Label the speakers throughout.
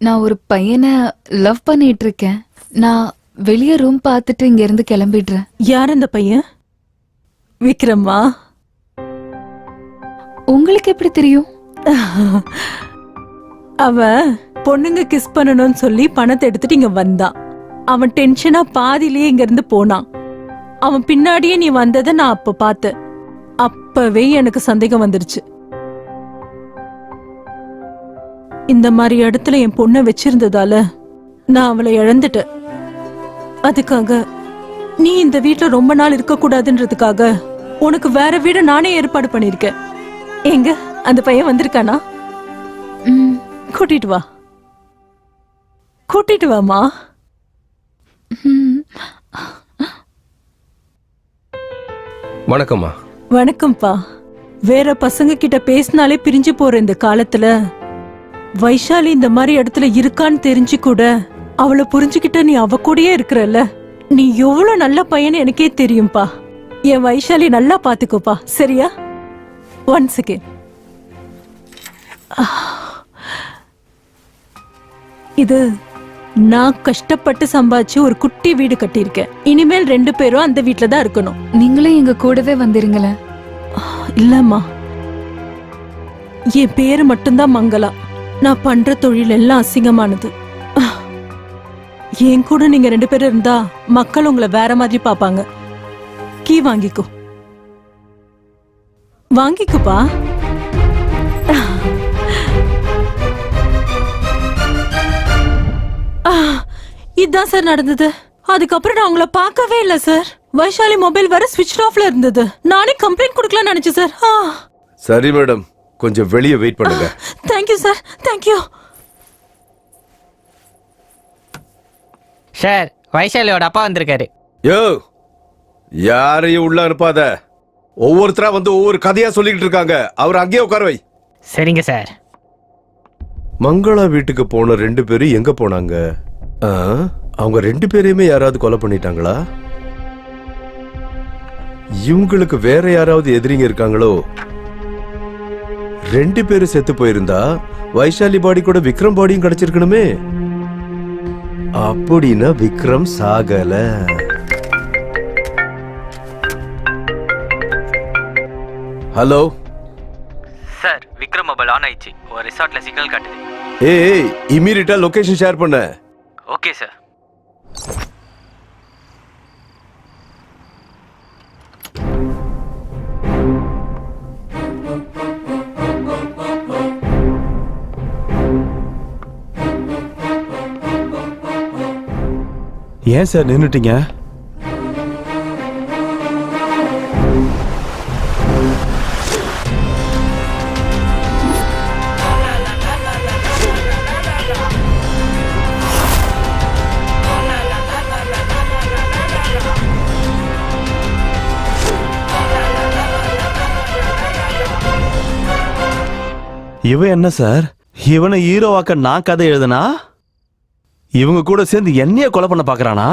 Speaker 1: நான் ஒரு பையனை லவ் பண்ணிட்டு இருக்கேன். நான் வெளியே ரூம் பார்த்துட்டு இங்க இருந்து கிளம்பிடுறேன்.
Speaker 2: யார் அந்த பையன்? விக்ரமா?
Speaker 1: உங்களுக்கு எப்படி தெரியும்?
Speaker 2: அவன் பொண்ணுங்க கிஸ் பண்ணணும்னு சொல்லி பணத்தை எடுத்துட்டு இங்க வந்தான். அவன் டென்ஷனா பாதியிலேயே இங்க இருந்து போனான். அவன் பின்னாடியே நீ வந்ததை நான் அப்ப பார்த்தேன். அப்பவே எனக்கு சந்தேகம் வந்துருச்சு. இந்த மாதிரி இடத்துல என் பொண்ணை வச்சிருந்ததால நான் அவளை இழந்துட்டேன். அதுக்காக நீ இந்த வீட்டுல ரொம்ப நாள் இருக்க கூடாதுன்றதுக்காக உனக்கு வேற வீடு நானே ஏற்பாடு பண்ணிருக்கேன். எங்க அந்த பையன் வந்திருக்கானா? கூட்டிட்டு வா, கூட்டிட்டு வாமா.
Speaker 3: வணக்கம்மா.
Speaker 2: வணக்கம்ப்பா. வேற பசங்க கிட்ட பேசினாலே பிரிஞ்சு போற இந்த காலத்துல வைஷாலி இந்த மாதிரி இடத்துல இருக்கான்னு தெரிஞ்சு கூட அவளை புரிஞ்சுக்கிட்ட நீ அவ கூடயே இருக்கிறல்ல, நீ எவ்வளவு நல்ல பையன்னு எனக்கே தெரியும்பா. என் வைஷாலி நல்லா பாத்துக்கோப்பா, சரியா? One second. இது நான் கஷ்டப்பட்டு சம்பாதிச்சு ஒரு குட்டி வீடு கட்டியிருக்கேன். இனிமேல் 2 பேரும் அந்த வீட்டுல தான் இருக்கணும்.
Speaker 1: நீங்களும் எங்க கூடவே வந்துருங்களேன்.
Speaker 2: இல்லம்மா, என் பேரு மட்டும்தான் மங்களா. நான் பண்ற தொழில் எல்லாம் அசிங்கமானது. என் கூட நீங்க 2 பேரும் இருந்தா மக்கள் உங்களை வேற மாதிரி பாப்பாங்க. கீ வாங்கிக்கோ, வாங்கிக்கோப்பா. இதுதான் சார் நடந்தது. அதுக்கப்புறம் நான் உங்களை பார்க்கவே இல்லை சார். வைஷாலி மொபைல் வேற ஸ்விட்ச் ஆஃப்ல இருந்தது. நானே கம்ப்ளைண்ட் கொடுக்கலாம்னு நினைச்சேன் சார்.
Speaker 3: சரி மேடம், கொஞ்சம் வெளியே வெயிட் பண்ணுங்க.
Speaker 2: Thank you sir, thank you.
Speaker 4: சார், வைஷாலியோட அப்பா வந்திருக்காரு.
Speaker 3: யோ, யாரையும் உள்ள அனுப்பாத. ஒவ்வொருத்தரா வந்து ஒவ்வொரு கதையா சொல்லிக்கிட்டு இருக்காங்க. அவர் அங்கேயே உட்கார வை.
Speaker 4: சரிங்க சார்.
Speaker 3: மங்களா வீட்டுக்கு போன 2 பேரும் எங்க போனாங்க? அவங்க 2 பேரையுமே யாராவது கொலை பண்ணிட்டாங்களா? இவங்களுக்கு வேற யாராவது எதிரிங்க இருக்காங்களோ? 2 பேரும் செத்து போயிருந்தா வைஷாலி பாடி கூட விக்ரம் பாடியும் கிடைச்சிருக்கணுமே. அப்படின்னா விக்ரம் சாகல. Hello
Speaker 5: sir, Vikram mobile on ஆயிடுச்சு. ஒரு ரிசார்ட்ல சிக்னல் காட்டுது.
Speaker 3: ஏய், இமீடியட்டா லொகேஷன் ஷேர் பண்ண.
Speaker 5: Okay sir.
Speaker 6: ஏன் சார் நின்னுட்டீங்க? இவன் என்ன சார், இவனை ஹீரோவாக்க நான் கதை எழுதுனா இவங்க கூட சேர்ந்து என்னைய கொலை பண்ண பாக்குறானா?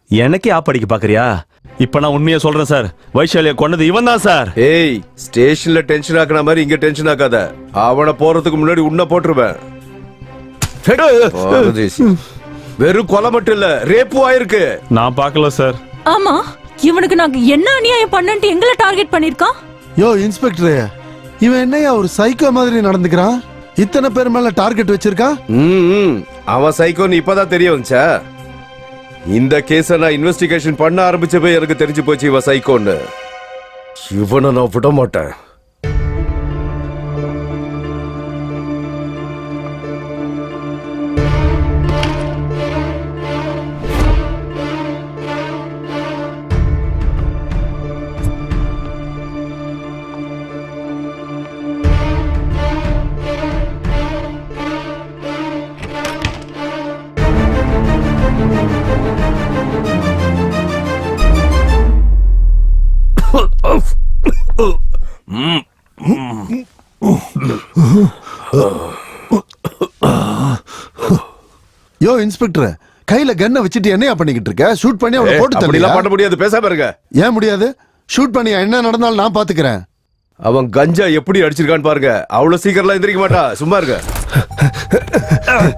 Speaker 6: எனக்கே ஆப்படிக்க பாக்குறியா? இப்ப நான் உண்மையை சொல்றேன் சார். வைஷாலிய கொன்னது இவன் தான் சார்.
Speaker 3: ஏய், ஸ்டேஷன்ல டென்ஷன் ஆக்குற மாதிரி இங்க டென்ஷன் ஆக்காத. அவனை போறதுக்கு முன்னாடி உன்னை போட்டுருவேன். வெறும் கொலை மட்டும் இல்ல, ரேப்பும் ஆயிருக்கு.
Speaker 6: நான் பார்க்கல சார்.
Speaker 2: ஆமா, இவனுக்கு நாங்க என்ன அநியாயம் பண்ணன்ட்டு எங்களை டார்கெட் பண்ணிருக்கான்.
Speaker 7: யோ இன்ஸ்பெக்டர், இவன் என்னையா ஒரு சைக்கோ மாதிரி நடந்துக்கிறான்? இத்தனை பேர் மேல டார்கெட் வச்சிருக்கான்.
Speaker 3: அவன் சைக்கோன்னு இப்பதான் தெரிய வந்துச்சா? இந்த கேஸ நான் இன்வெஸ்டிகேஷன் பண்ண ஆரம்பிச்சப்ப எனக்கு தெரிஞ்சு போச்சு இவன் சைக்கோன்னு. இவனை நான் விட மாட்டேன்.
Speaker 7: யோ இன்ஸ்பெக்டர், கையில கன்னை வச்சுட்டு என்னையா பண்ணிக்கிட்டு இருக்க? ஷூட் பண்ணி அவனை போட்டு தள்ளிலாம்.
Speaker 3: பண்ண முடியாது, பேசாம இருங்க.
Speaker 7: ஏன் முடியாது? ஷூட் பண்ணி என்ன நடந்தாலும் நான் பாத்துக்கிறேன்.
Speaker 3: அவன் கஞ்சா எப்படி அடிச்சிருக்கான்னு பாருங்க. அவ்வளவு சீக்கிரம்லாம் எந்திரிக்க மாட்டா. சும்மா இருங்க.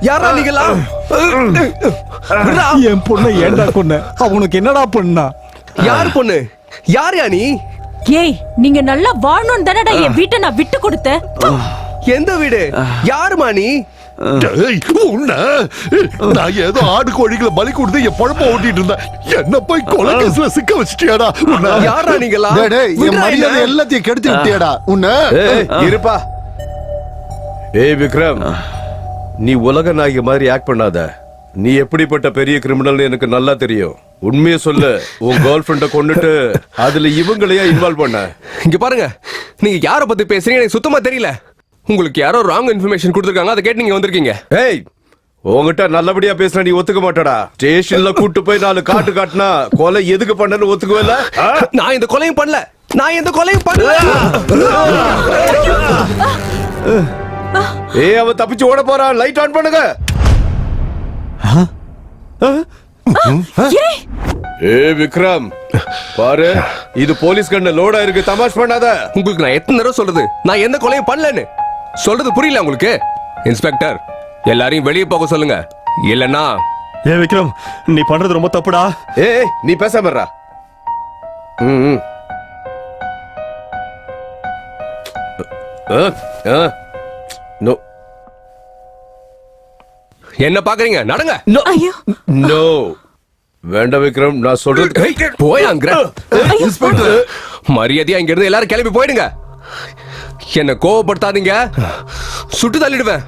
Speaker 8: யாரா நீங்களா?
Speaker 9: என் பொண்ணை ஏன்டா கொன்ன? அவனுக்கு என்னடா பண்ணா?
Speaker 8: யார் பொண்ணு? யார் நீ?
Speaker 2: ஏய், நீங்க நல்லா வாழணும் தானடா என் வீட்டை நான் விட்டு கொடுத்தேன்.
Speaker 8: எந்த வீடு? யாருமா நீ?
Speaker 7: டேய், உன்னை நான் ஏதோ ஆடு கோழிகளை பலி கொடுத்து என் பழப்ப ஓட்டிட்டு இருந்தேன். என்ன போய் கொலை கேஸ்ல சிக்க வச்சிட்டியாடா? உன்னை
Speaker 8: யாரா நீங்களா?
Speaker 7: டேய், டேய், என் மரியாதை எல்லாத்தையும் கெடுத்து விட்டியாடா உன்னை.
Speaker 3: இருப்பா. ஏய் விக்ரம், நீ உலக நாயகி மாதிரி ஆக்ட் பண்ணாத. நீ எப்படிப்பட்ட பெரிய கிரிமினல் எனக்கு நல்லா தெரியும். உண்மையை சொல்லு. உன் கேர்ள் ஃப்ரெண்ட கொன்னுட்டு அதுல இவங்களையே இன்வால்வ் பண்ண.
Speaker 8: இங்க பாருங்க, நீங்க யார பத்தி பேசுறீங்க எனக்கு சுத்தமா தெரியல. உங்களுக்கு யாரோ ராங் இன்ஃபர்மேஷன் கொடுத்திருக்காங்க, அதை கேட்டு நீங்க வந்திருக்கீங்க.
Speaker 3: ஏய், உன்கிட்ட நல்லபடியா பேசினா நீ ஒத்துக்க மாட்டடா. ஸ்டேஷன்ல கூட்டு போய் 4 காட்டு காட்டினா கொலை எதுக்கு பண்ணனு ஒத்துக்குவல?
Speaker 8: நான் இந்த கொலையும் பண்ணல. நான் எந்த கொலையும் பண்ணல.
Speaker 3: ஏய், அவன் தப்பிச்சு ஓட போறான். லைட் ஆன் பண்ணுங்க. ஏய் விக்ரம், பாரு, இது போலீஸ் கண்ணு லோடா இருக்கு. தமாஷ் பண்ணாத.
Speaker 8: உங்களுக்கு நான் எத்தனை தடவை சொல்றது நான் எந்த கொலையும் பண்ணலன்னு? சொல்றது புரியல உங்களுக்கு? இன்ஸ்பெக்டர், எல்லாரையும் வெளியே போக சொல்லுங்க. இல்லன்னா
Speaker 6: ஏ விக்ரம், நீ பண்றது ரொம்ப தப்புடா.
Speaker 3: ஏய், நீ பேசாம இருடா. ம். நோ.
Speaker 8: என்ன பாக்குறீங்க? நடங்க.
Speaker 2: ஐயோ,
Speaker 3: நோ. வேண்டாம் விக்ரம், நான் சொல்றது.
Speaker 8: போயாங்க. இன்ஸ்பெக்டர், மரியாதையா இங்க இருந்து எல்லாரும் கிளம்பி போயிடுங்க. என்ன கோவப்படுத்தாதீங்க, சுட்டு தள்ளிடுவேன்.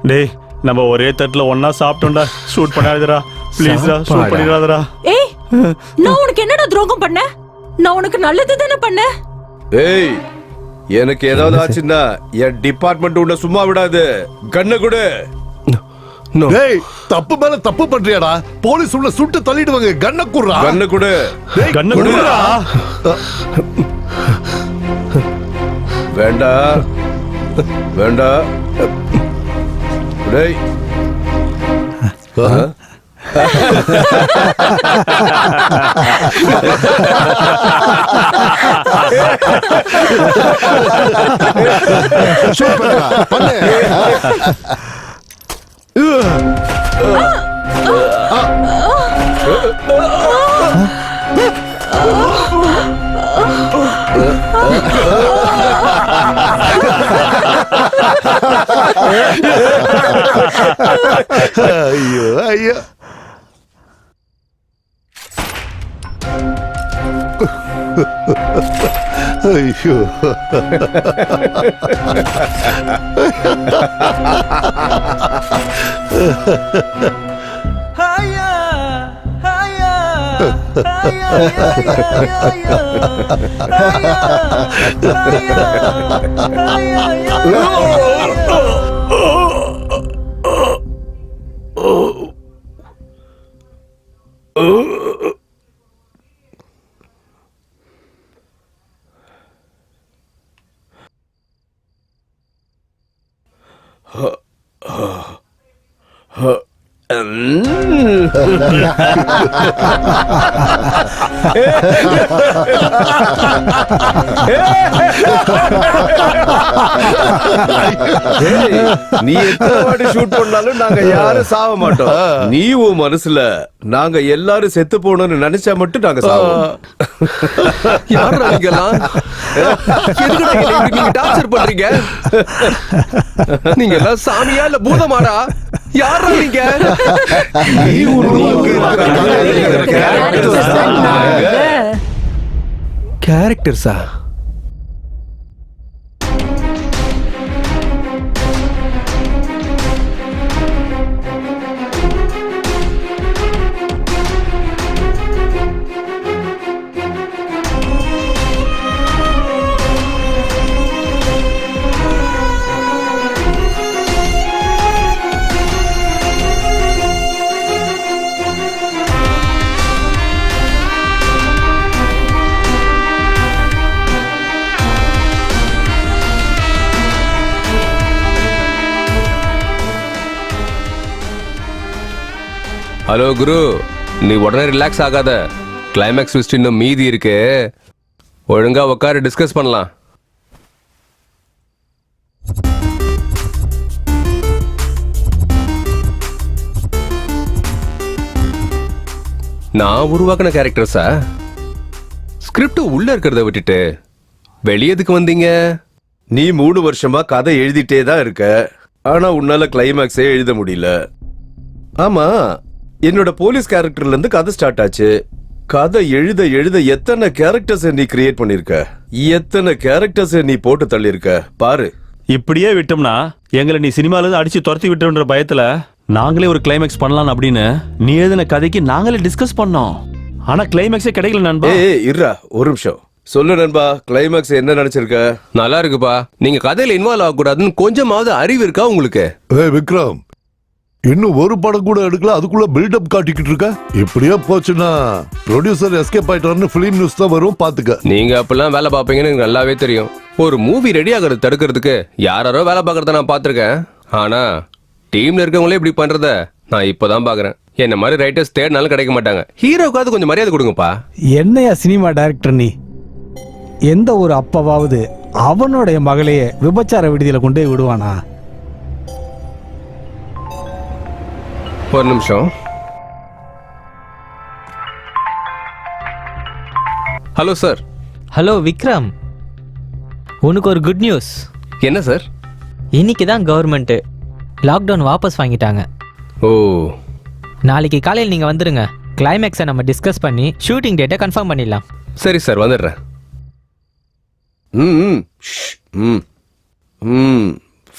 Speaker 6: டேய், நம்ம ஒரே தட்டுல ஒன்னா சாப்பிட்டோம்டா. ஷூட் பண்ணாதடா ப்ளீஸ்டா. ஷூட் பண்ணிடாதடா.
Speaker 2: ஏய், நான் உனக்கு என்னடா துரோகம் பண்ண? நான் உனக்கு நல்லது தானே பண்ணேன்.
Speaker 3: ஏய், எனக்கு ஏதாவது ஆச்சுன்னா என் டிபார்ட்மெண்ட் உன்னை சும்மா விடாது. கண்ணை கொடு.
Speaker 7: டேய், தப்பு மேல தப்பு பண்றியாடா? போலீஸ் உள்ள சுட்டு தள்ளிடுவாங்க. கண்ணை குடுறா.
Speaker 3: கண்ணை கொடு.
Speaker 6: கண்ணை குடுடா.
Speaker 3: வேண்டாம், வேண்டாம். டேய்,
Speaker 7: ஷூட் பண்ணுடா. பண்ணு. ஐயோ ஐயோ. ஐயோ.
Speaker 3: நீ எத்தனை வாட்டி ஷூட் பண்ணாலும் நாங்க யாரும் சாவ மாட்டோம். நீ உன் மனசுல நாங்க எல்லாரும் செத்து போகணும்னு நினைச்சா மட்டும் நாங்க சாவோம்.
Speaker 8: யாரா நீங்கலாம்? எதுக்குடா என்னை இப்படி நீங்க டார்ச்சர் பண்றீங்க? நீங்க எல்லாம் சாமியா இல்ல பூதமாடா? யாரா நீங்க? கேரக்டர்ஸா? ஹலோ குரு, நீ உடனே ரிலாக்ஸ் ஆகாத. கிளைமேக்ஸ் ட்விஸ்ட் இன்னும் மீதி இருக்கு. ஒழுங்கா உட்கார டிஸ்கஸ் பண்ணலாம். நான் உருவாக்கின கேரக்டர்ஸா? ஸ்கிரிப்ட் உள்ள இருக்கிறத விட்டுட்டு வெளிய எதுக்கு வந்தீங்க?
Speaker 3: நீ 3 வருஷமா கதை எழுதிட்டே தான் இருக்க, ஆனா உன்னால கிளைமேக்ஸே எழுத முடியல. ஆமா, என்னோட போலீஸ் கேரக்டர்ல இருந்து கதை ஸ்டார்ட் ஆச்சு. கதை எழுத எழுத எத்தனை கேரக்டர்ஸ் நீ கிரியேட் பண்ணிருக்க, எத்தனை கேரக்டர்ஸ் நீ போட்டு தள்ளிருக்க பாரு.
Speaker 6: இப்படியே விட்டோம்னா எங்களை நீ சினிமால இருந்து அடிச்சு துரத்தி விட்டுன்ற பயத்துல நாங்களே ஒரு கிளைமேக்ஸ் பண்ணலாம் அப்படின்னு நீ எழுதின கதைக்கு நாங்களே டிஸ்கஸ் பண்ணோம். ஆனா கிளைமேக்ஸே கிடைக்கல நண்பா.
Speaker 3: ஏய் இருடா ஒரு நிமிஷம். சொல்லு நண்பா, கிளைமேக்ஸ் என்ன நினைச்சிருக்க?
Speaker 8: நல்லா இருக்குப்பா. நீங்க கதையில இன்வால்வ் ஆக கூடாதுன்னு கொஞ்சமாவது அறிவு இருக்கா உங்களுக்கு?
Speaker 7: விக்ரம், இன்னும் ஒரு படம் கூட எடுக்கல, அதுக்குள்ள பில்டப் காட்டிக்கிட்டு இருக்க. இப்படியே போச்சுன்னா ப்ரொடியூசர் எஸ்கேப் ஆயிட்டாருன்னு பிலிம் நியூஸ் தான் வரும், பாத்துக்க.
Speaker 8: நீங்க அப்பெல்லாம் வேலை பார்ப்பீங்கன்னு எனக்கு நல்லாவே தெரியும். ஒரு மூவி ரெடி ஆகிறது தடுக்கிறதுக்கு யாரோ வேலை பார்க்கறத நான் பார்த்திருக்கேன். ஆனா டீம்ல இருக்கவங்களே இப்படி பண்றத நான் இப்பதான் பாக்குறேன். என்ன மாதிரி ரைட்டர்ஸ் தேடினாலும் கிடைக்க மாட்டாங்க. ஹீரோக்காவது கொஞ்சம் மரியாதை கொடுங்கப்பா.
Speaker 9: என்னையா சினிமா டைரக்டர் நீ? எந்த ஒரு அப்பாவாவது அவனுடைய மகளையே விபச்சார விடுதியில கொண்டு போய் விடுவானா?
Speaker 8: ஒரு நிமிஷம். Hello sir.
Speaker 5: ஹலோ விக்ரம், உனக்கு ஒரு குட் நியூஸ்.
Speaker 8: என்ன சார்?
Speaker 5: இன்னைக்கு தான் கவர்மெண்ட் லாக்டவுன் வாபஸ் வாங்கிட்டாங்க.
Speaker 8: ஓ,
Speaker 5: நாளைக்கு காலையில் நீங்கள் வந்துடுங்க. கிளைமேக்ஸை நம்ம டிஸ்கஸ் பண்ணி ஷூட்டிங் டேட்டை கன்ஃபார்ம் பண்ணிடலாம்.
Speaker 8: சரி சார், வந்துடுறேன்.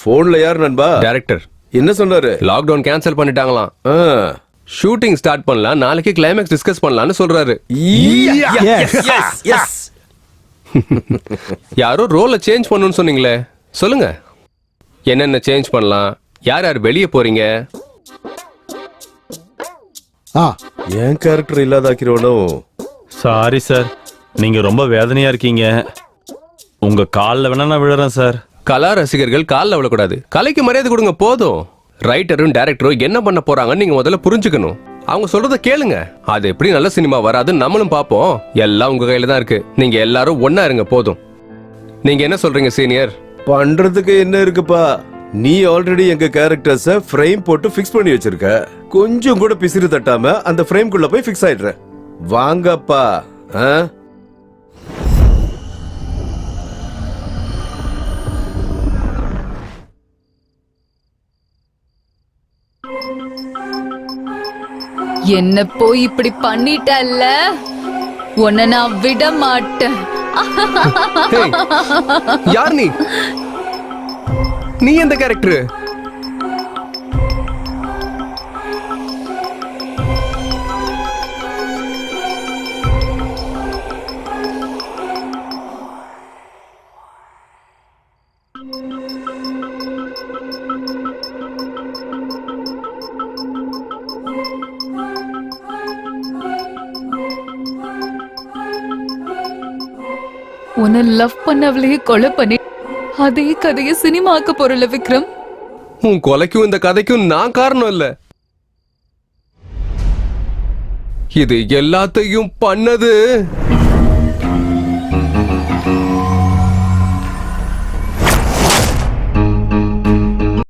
Speaker 3: போன்ல யார் நண்பா?
Speaker 8: டைரக்டர்.
Speaker 3: என்ன சொன்னாரு?
Speaker 8: லாக்டவுன் கேன்சல் பண்ணிட்டாங்களாம்.
Speaker 3: ஆ.
Speaker 8: ஷூட்டிங் ஸ்டார்ட் பண்ணலாம், நாளைக்கு கிளைமேக்ஸ் டிஸ்கஸ் பண்ணலாம்னு சொல்றாரு. யாரோ ரோலை சேஞ்ச் பண்ணணும்னு சொன்னீங்களே, சொல்லுங்க. என்னென்ன சேஞ்ச் பண்ணலாம்? யார் யார் வெளியே போறீங்க?
Speaker 3: என் கேரக்டர் இல்லாதாக்கிறவனும்.
Speaker 6: சாரி சார், நீங்க ரொம்ப வேதனையா இருக்கீங்க. உங்க கால்ல வேணா நான் விழுறேன் சார்.
Speaker 8: கலா ரசிகர்கள் காலில் விழக்கூடாது. கலைக்கு மரியாதை கொடுங்க போதும். ரைட்டரும் டைரக்டரும் என்ன பண்ண போறாங்கன்னு நீங்க முதல்ல புரிஞ்சுக்கணும். அவங்க சொல்றத கேளுங்க. அது எப்படி நல்ல சினிமா வராதுன்னு நம்மளும் பார்ப்போம். எல்லாம் உங்க கையில தான் இருக்கு. நீங்க எல்லாரும் ஒன்னா இருங்க போதும். நீங்க என்ன சொல்றீங்க சீனியர்?
Speaker 3: பண்றதுக்கு என்ன இருக்குப்பா? நீ ஆல்ரெடி எங்க கேரக்டர்ஸ ஃப்ரேம் போட்டு ஃபிக்ஸ் பண்ணி வச்சிருக்க. கொஞ்சம் கூட பிசிறு தட்டாம அந்த ஃப்ரேம்குள்ள போய் ஃபிக்ஸ் ஆயிடுற. வாங்கப்பா.
Speaker 1: என்ன போய் இப்படி பண்ணிட்டல்ல, உன்னை நான் விட மாட்டேன்.
Speaker 8: Hey, யார் நீ? நீ எந்த கேரக்டர்?
Speaker 1: உன்னை லவ் பண்ணவளையே கொலை பண்ணி அதே கதையை சினிமாக்க போறல விக்ரம்.
Speaker 8: உன் கொலைக்கும் இந்த கதைக்கும் நான் காரணம் இல்ல. இது எல்லாத்தையும் பண்ணது